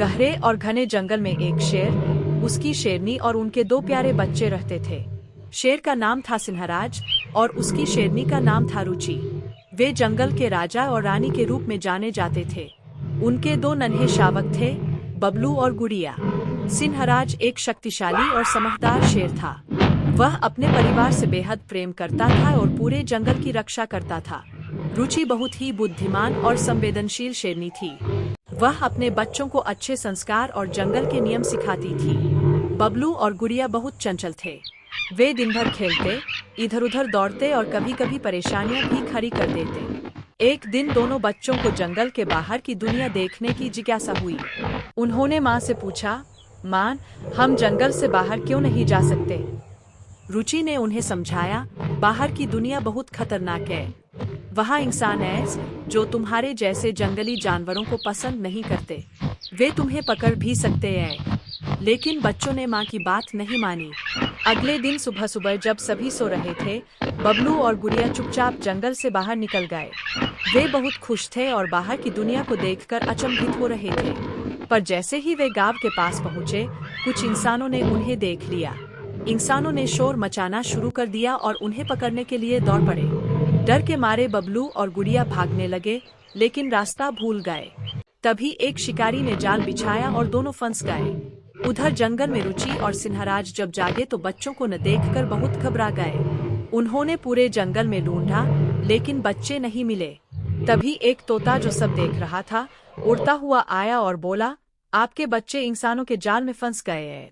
गहरे और घने जंगल में एक शेर, उसकी शेरनी और उनके दो प्यारे बच्चे रहते थे। शेर का नाम था सिंहराज और उसकी शेरनी का नाम था रुचि। वे जंगल के राजा और रानी के रूप में जाने जाते थे। उनके दो नन्हे शावक थे, बबलू और गुड़िया। सिंहराज एक शक्तिशाली और समझदार शेर था। वह अपने परिवार से बेहद प्रेम करता था और पूरे जंगल की रक्षा करता था। रुचि बहुत ही बुद्धिमान और संवेदनशील शेरनी थी। वह अपने बच्चों को अच्छे संस्कार और जंगल के नियम सिखाती थी। बबलू और गुड़िया बहुत चंचल थे। वे दिन भर खेलते, इधर-उधर दौड़ते और कभी-कभी परेशानियां भी खड़ी कर देते। एक दिन दोनों बच्चों को जंगल के बाहर की दुनिया देखने की जिज्ञासा हुई। उन्होंने माँ से पूछा, माँ, हम जंगल से बाहर क्यों नहीं जा सकते? रुचि ने उन्हें समझाया, बाहर की दुनिया बहुत खतरनाक है। वहाँ इंसान हैं जो तुम्हारे जैसे जंगली जानवरों को पसंद नहीं करते। वे तुम्हें पकड़ भी सकते हैं। लेकिन बच्चों ने माँ की बात नहीं मानी। अगले दिन सुबह सुबह जब सभी सो रहे थे, बबलू और गुड़िया चुपचाप जंगल से बाहर निकल गए। वे बहुत खुश थे और बाहर की दुनिया को देखकर अचंभित हो रहे थे। पर जैसे ही वे गांव के पास पहुंचे, कुछ इंसानों ने उन्हें देख लिया। इंसानों ने शोर मचाना शुरू कर दिया और उन्हें पकड़ने के लिए दौड़ पड़े। डर के मारे बबलू और गुड़िया भागने लगे, लेकिन रास्ता भूल गए। तभी एक शिकारी ने जाल बिछाया और दोनों फंस गए। उधर जंगल में रुचि और सिंहराज जब जागे तो बच्चों को न देखकर बहुत घबरा गए। उन्होंने पूरे जंगल में ढूंढा, लेकिन बच्चे नहीं मिले। तभी एक तोता जो सब देख रहा था, उड़ता हुआ आया और बोला, आपके बच्चे इंसानों के जाल में फंस गए हैं।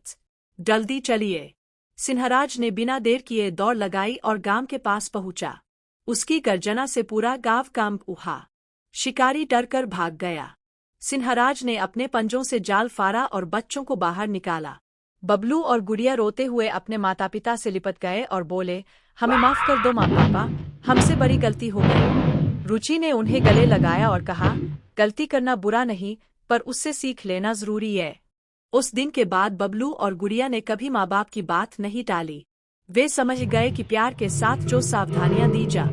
जल्दी चलिए। सिंहराज ने बिना देर किए दौड़ लगाई और गांव के पास पहुंचा। उसकी गर्जना से पूरा गांव कांप उठा। शिकारी डरकर भाग गया। सिंहराज ने अपने पंजों से जाल फाड़ा और बच्चों को बाहर निकाला। बबलू और गुड़िया रोते हुए अपने माता पिता से लिपट गए और बोले, हमें माफ कर दो माँ पापा, हमसे बड़ी गलती हो गई। रुचि ने उन्हें गले लगाया और कहा, गलती करना बुरा नहीं, पर उससे सीख लेना जरूरी है। उस दिन के बाद बबलू और गुड़िया ने कभी माँ बाप की बात नहीं टाली। वे समझ गए कि प्यार के साथ जो सावधानियां दी जा